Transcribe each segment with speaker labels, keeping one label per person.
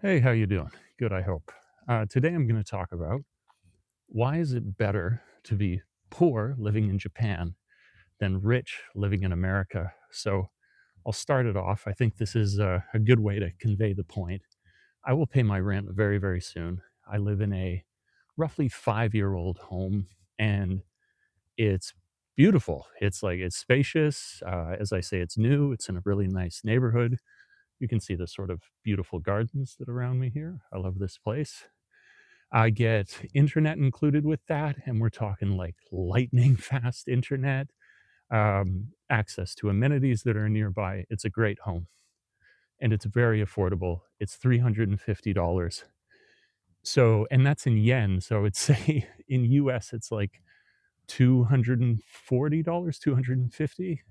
Speaker 1: Hey, how you doing? Good, I hope. Today I'm going to talk about why is it better to be poor living in Japan than rich living in America? So I'll start it off. I think this is a good way to convey the point. I will pay my rent very, very soon. I live in a roughly 5-year-old home, and it's beautiful. It's spacious. As I say, it's new. It's in a really nice neighborhood. You can see the sort of beautiful gardens that are around me here. I love this place. I get internet included with that, and we're talking like lightning fast internet, access to amenities that are nearby. It's a great home, and it's very affordable. It's $350. So, and that's in yen. So it's say in US, it's like $240, 250.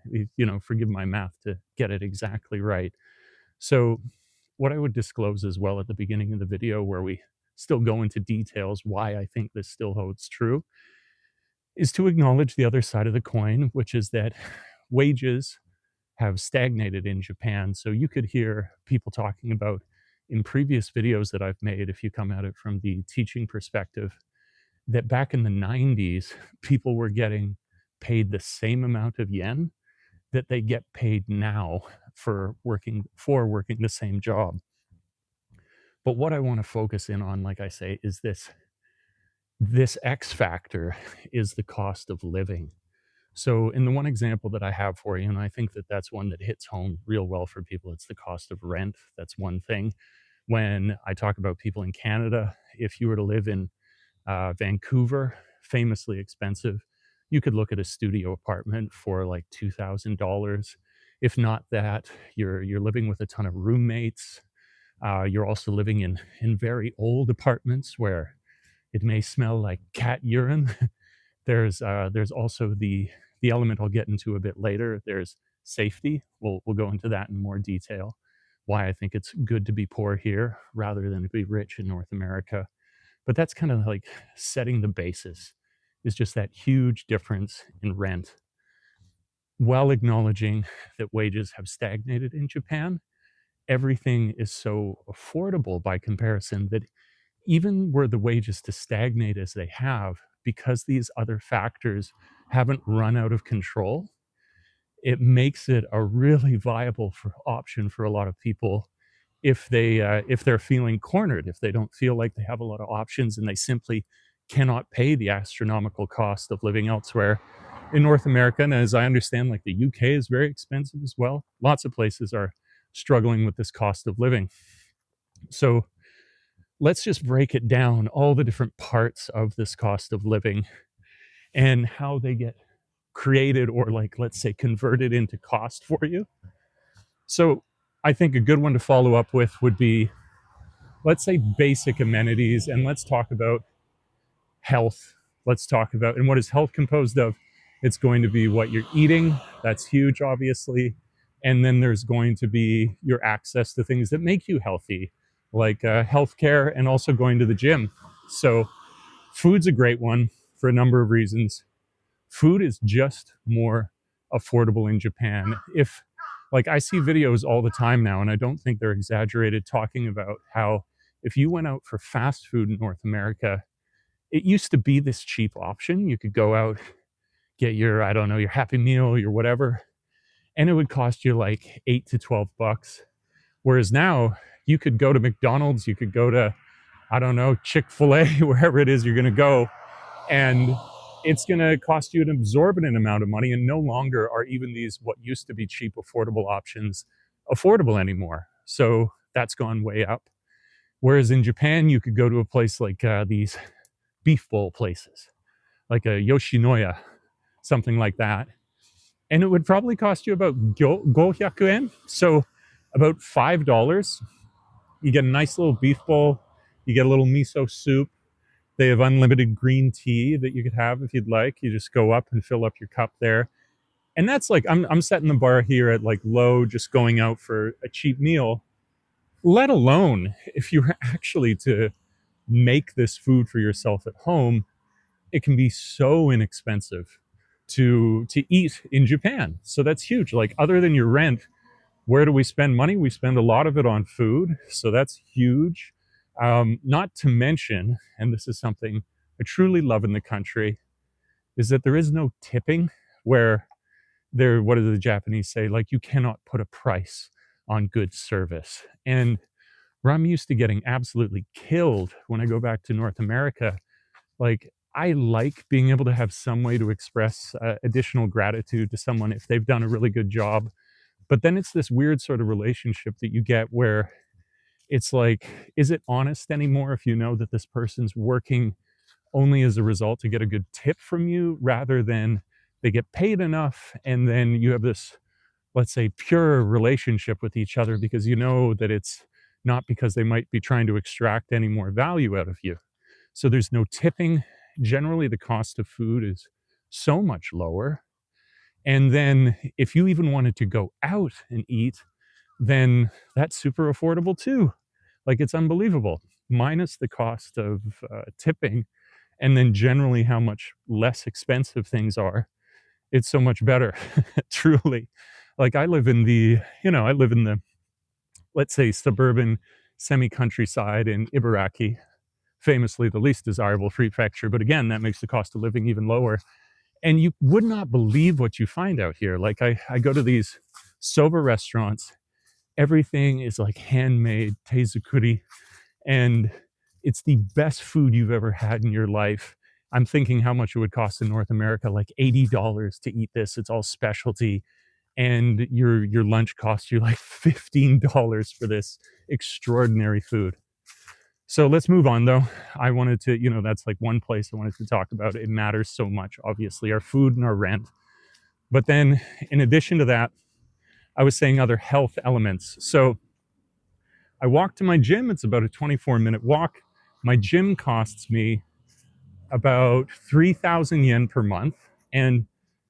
Speaker 1: Forgive my math to get it exactly right. So, what I would disclose as well at the beginning of the video, where we still go into details why I think this still holds true, is to acknowledge the other side of the coin, which is that wages have stagnated in Japan. So, you could hear people talking about in previous videos that I've made, if you come at it from the teaching perspective, that back in the 90s, people were getting paid the same amount of yen that they get paid now for working the same job. But what I want to focus in on, like I say, is this X factor is the cost of living. So in the one example that I have for you, and I think that that's one that hits home real well for people, it's the cost of rent. That's one thing. When I talk about people in Canada, if you were to live in Vancouver, famously expensive, you could look at a studio apartment for like $2,000. If not that, you're living with a ton of roommates. You're also living in very old apartments where it may smell like cat urine. There's also the element I'll get into a bit later. There's safety. We'll go into that in more detail. Why I think it's good to be poor here rather than to be rich in North America. But that's kind of like setting the basis. Is just that huge difference in rent, while acknowledging that wages have stagnated in Japan. Everything is so affordable by comparison that even were the wages to stagnate as they have, because these other factors haven't run out of control, it makes it a really viable option for a lot of people if they're feeling cornered, if they don't feel like they have a lot of options and they simply cannot pay the astronomical cost of living elsewhere in North America. And as I understand, like the UK is very expensive as well. Lots of places are struggling with this cost of living. So let's just break it down, all the different parts of this cost of living and how they get created or, like, let's say, converted into cost for you. So I think a good one to follow up with would be, let's say, basic amenities, and let's talk about health. Let's talk about, and what is health composed of? It's going to be what you're eating. That's huge, obviously. And then there's going to be your access to things that make you healthy, like healthcare and also going to the gym. So food's a great one for a number of reasons. Food is just more affordable in Japan. If, like, I see videos all the time now, and I don't think they're exaggerated, talking about how if you went out for fast food in North America, it used to be this cheap option. You could go out, get your, I don't know, your Happy Meal, your whatever, and it would cost you like $8 to $12. Whereas now you could go to McDonald's, you could go to, I don't know, Chick-fil-A, wherever it is you're going to go, and it's going to cost you an exorbitant amount of money. And no longer are even these, what used to be cheap, affordable options, affordable anymore. So that's gone way up. Whereas in Japan, you could go to a place like these beef bowl places, like a Yoshinoya, something like that. And it would probably cost you about 500 yen. So about $5. You get a nice little beef bowl. You get a little miso soup. They have unlimited green tea that you could have if you'd like. You just go up and fill up your cup there. And that's like, I'm setting the bar here at like low, just going out for a cheap meal, let alone if you were actually to make this food for yourself at home. It can be so inexpensive to eat in Japan. So that's huge. Like, other than your rent, Where do we spend money? We spend a lot of it on food, so that's huge. Not to mention, and this is something I truly love in the country, is that there is no tipping where there, what do the Japanese say? Like, you cannot put a price on good service. And where I'm used to getting absolutely killed when I go back to North America, like, I like being able to have some way to express additional gratitude to someone if they've done a really good job. But then it's this weird sort of relationship that you get where it's like, is it honest anymore if you know that this person's working only as a result to get a good tip from you rather than they get paid enough and then you have this, let's say, pure relationship with each other because you know that it's not because they might be trying to extract any more value out of you. So there's no tipping. Generally, the cost of food is so much lower. And then if you even wanted to go out and eat, then that's super affordable too. Like, it's unbelievable, minus the cost of tipping, and then generally how much less expensive things are. It's so much better, truly. Like, I live in the, I live in the, let's say, suburban semi countryside in Ibaraki, famously the least desirable prefecture. But again, that makes the cost of living even lower. And you would not believe what you find out here. Like, I go to these soba restaurants, everything is like handmade teizukuri, and it's the best food you've ever had in your life. I'm thinking how much it would cost in North America, like $80 to eat this. It's all specialty, and your lunch costs you like $15 for this extraordinary food. So let's move on though. I wanted to, that's like one place I wanted to talk about. It matters so much, obviously, our food and our rent. But then in addition to that, I was saying other health elements. So I walk to my gym. It's about a 24-minute walk. My gym costs me about 3,000 yen per month. And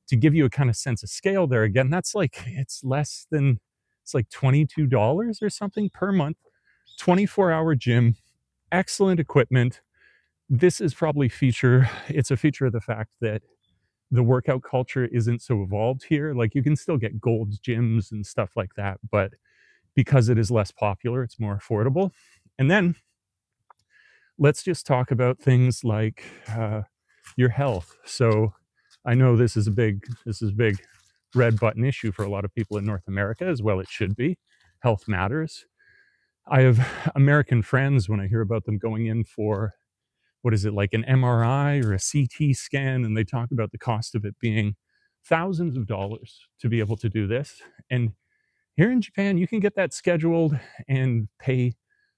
Speaker 1: to give you a kind of sense of scale there, again, that's like, it's like $22 or something per month. 24-hour gym, excellent equipment. This is probably it's a feature of the fact that the workout culture isn't so evolved here. Like, you can still get Gold's gyms and stuff like that, but because it is less popular, it's more affordable. And then let's just talk about things like your health. So I know this is a big red button issue for a lot of people in North America, as well it should be. Health matters. I have American friends, when I hear about them going in for, what is it, like an MRI or a CT scan, and they talk about the cost of it being thousands of dollars to be able to do this. And here in Japan, you can get that scheduled and pay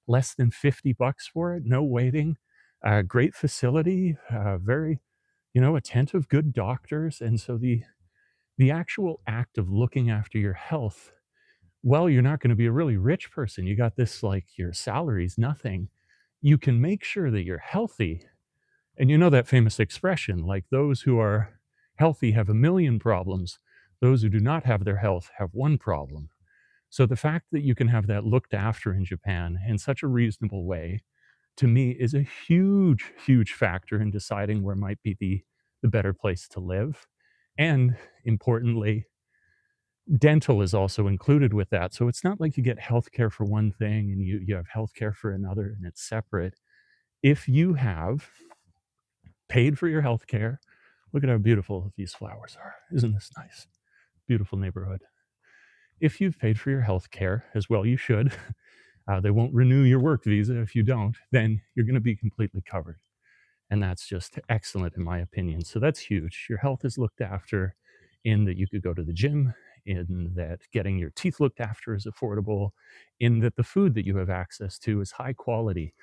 Speaker 1: less than $50 for it, no waiting. Great facility, very, attentive, good doctors. And so the actual act of looking after your health, well, you're not going to be a really rich person. You got this, like, your salary's nothing. You can make sure that you're healthy. And you know that famous expression, like, those who are healthy have a million problems. Those who do not have their health have one problem. So the fact that you can have that looked after in Japan in such a reasonable way, to me, is a huge, huge factor in deciding where might be the better place to live. And importantly, dental is also included with that. So it's not like you get healthcare for one thing and you have healthcare for another and it's separate. If you have paid for your healthcare, look at how beautiful these flowers are. Isn't this nice? Beautiful neighborhood. If you've paid for your health care, as well you should, they won't renew your work visa if you don't, then you're going to be completely covered. And that's just excellent in my opinion. So that's huge. Your health is looked after in that you could go to the gym, in that getting your teeth looked after is affordable, in that the food that you have access to is high quality.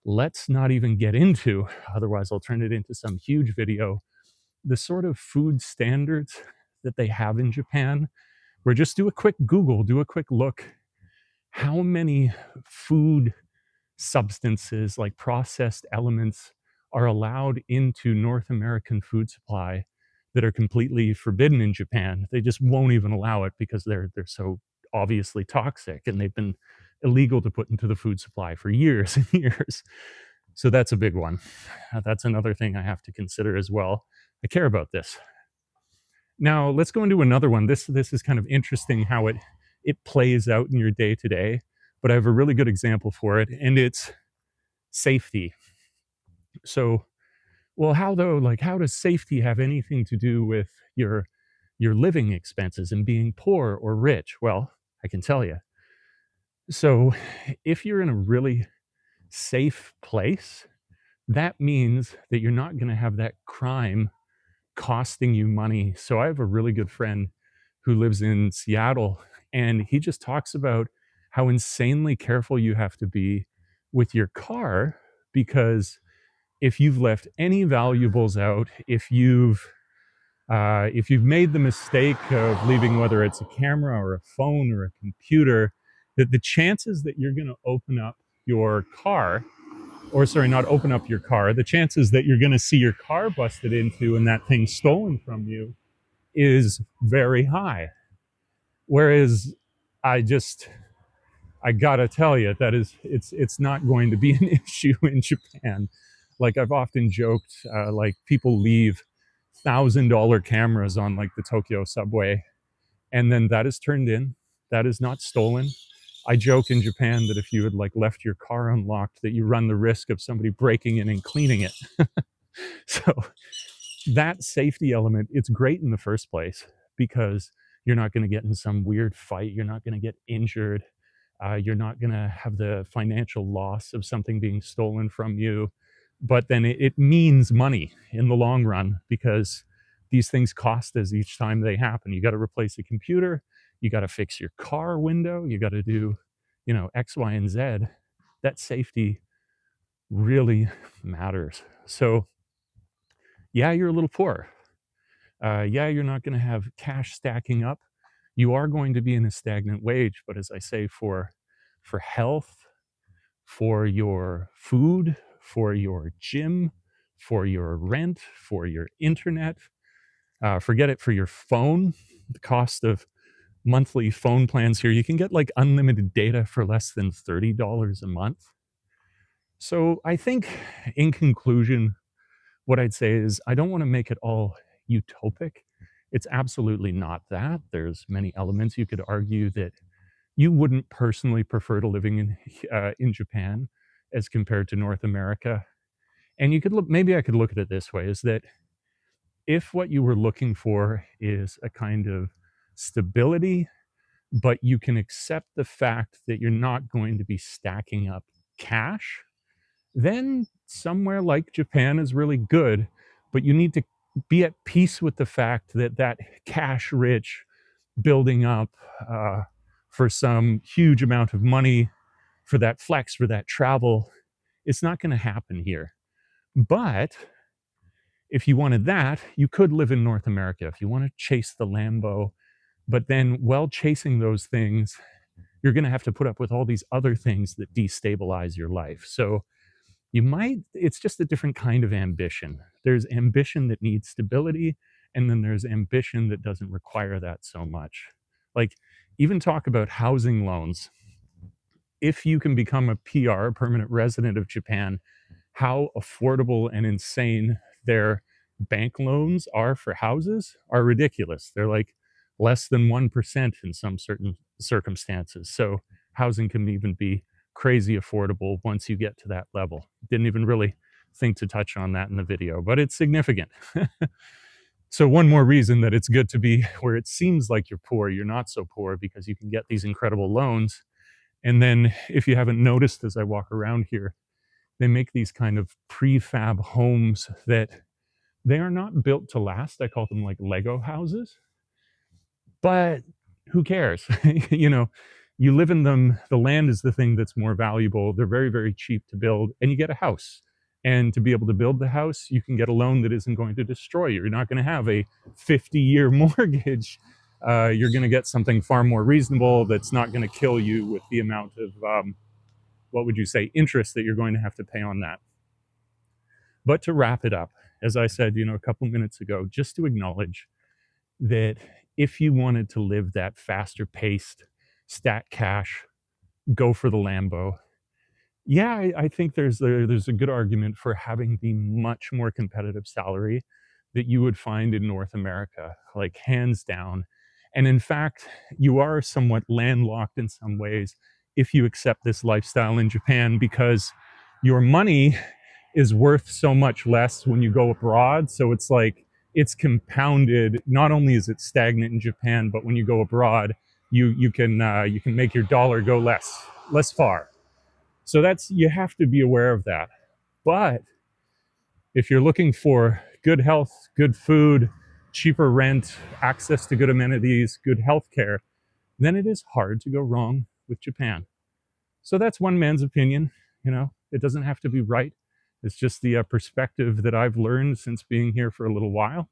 Speaker 1: Let's not even get into, otherwise I'll turn it into some huge video, the sort of food standards that they have in Japan, where just do a quick Google, do a quick look. How many food substances, like processed elements, are allowed into North American food supply that are completely forbidden in Japan? They just won't even allow it because they're so obviously toxic, and they've been illegal to put into the food supply for years and years. So that's a big one. That's another thing I have to consider as well. I care about this. Now let's go into another one. This is kind of interesting how it it plays out in your day to day. But I have a really good example for it, and it's safety. So, well, how though? Like, how does safety have anything to do with your living expenses and being poor or rich? Well, I can tell you. So, if you're in a really safe place, that means that you're not going to have that crime costing you money. So, I have a really good friend who lives in Seattle, and he just talks about how insanely careful you have to be with your car because if you've left any valuables out, if you've made the mistake of leaving, whether it's a camera or a phone or a computer, that the chances that you're going to open up your car, or sorry, not open up your car, the chances that you're going to see your car busted into and that thing stolen from you is very high. Whereas I just, I gotta tell you, that is, it's not going to be an issue in Japan. Like I've often joked, like people leave $1,000 cameras on like the Tokyo subway, and then that is turned in. That is not stolen. I joke in Japan that if you had like left your car unlocked, that you run the risk of somebody breaking in and cleaning it. So that safety element, it's great in the first place because you're not going to get in some weird fight. You're not going to get injured. You're not going to have the financial loss of something being stolen from you. But then it means money in the long run because these things cost us each time they happen. You got to replace a computer. You got to fix your car window. You got to do, X, Y, and Z. That safety really matters. So, yeah, you're a little poor. Yeah, you're not going to have cash stacking up. You are going to be in a stagnant wage, but as I say, for health, for your food, for your gym, for your rent, for your internet, forget it, for your phone. The cost of monthly phone plans here, you can get like unlimited data for less than $30 a month. So I think, in conclusion, what I'd say is I don't want to make it all utopic. It's absolutely not that. There's many elements. You could argue that you wouldn't personally prefer to living in Japan as compared to North America. And you could look, maybe I could look at it this way, is that if what you were looking for is a kind of stability, but you can accept the fact that you're not going to be stacking up cash, then somewhere like Japan is really good, but you need to be at peace with the fact that that cash rich building up for some huge amount of money, for that flex, for that travel, it's not going to happen here. But if you wanted that, you could live in North America. If you want to chase the Lambo, but then while chasing those things, you're going to have to put up with all these other things that destabilize your life. So it's just a different kind of ambition. There's ambition that needs stability, and then there's ambition that doesn't require that so much. Like, even talk about housing loans. If you can become a PR, permanent resident of Japan, how affordable and insane their bank loans are for houses are ridiculous. They're like less than 1% in some certain circumstances. So housing can even be crazy affordable once you get to that level. Didn't even really think to touch on that in the video, but it's significant. So one more reason that it's good to be where it seems like you're poor, you're not so poor because you can get these incredible loans. And then if you haven't noticed as I walk around here, they make these kind of prefab homes that they are not built to last. I call them like Lego houses, but who cares? you know, you live in them. The land is the thing that's more valuable. They're very, very cheap to build, and you get a house. And to be able to build the house, you can get a loan that isn't going to destroy you. You're not going to have a 50-year mortgage. You're going to get something far more reasonable that's not going to kill you with the amount of, what would you say, interest that you're going to have to pay on that. But to wrap it up, as I said, a couple minutes ago, just to acknowledge that if you wanted to live that faster paced, stack cash, go for the Lambo. Yeah, I think there's a good argument for having the much more competitive salary that you would find in North America, like hands down. And in fact, you are somewhat landlocked in some ways if you accept this lifestyle in Japan, because your money is worth so much less when you go abroad. So it's like it's compounded. Not only is it stagnant in Japan, but when you go abroad, you can make your dollar go less far. So that's, you have to be aware of that. But if you're looking for good health, good food, cheaper rent, access to good amenities, good healthcare, then it is hard to go wrong with Japan. So that's one man's opinion. You know, it doesn't have to be right. It's just the perspective that I've learned since being here for a little while.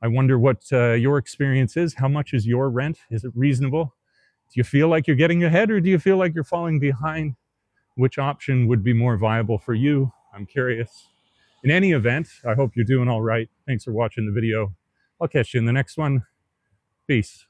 Speaker 1: I wonder what your experience is. How much is your rent? Is it reasonable? Do you feel like you're getting ahead, or do you feel like you're falling behind? Which option would be more viable for you? I'm curious. In any event, I hope you're doing all right. Thanks for watching the video. I'll catch you in the next one. Peace.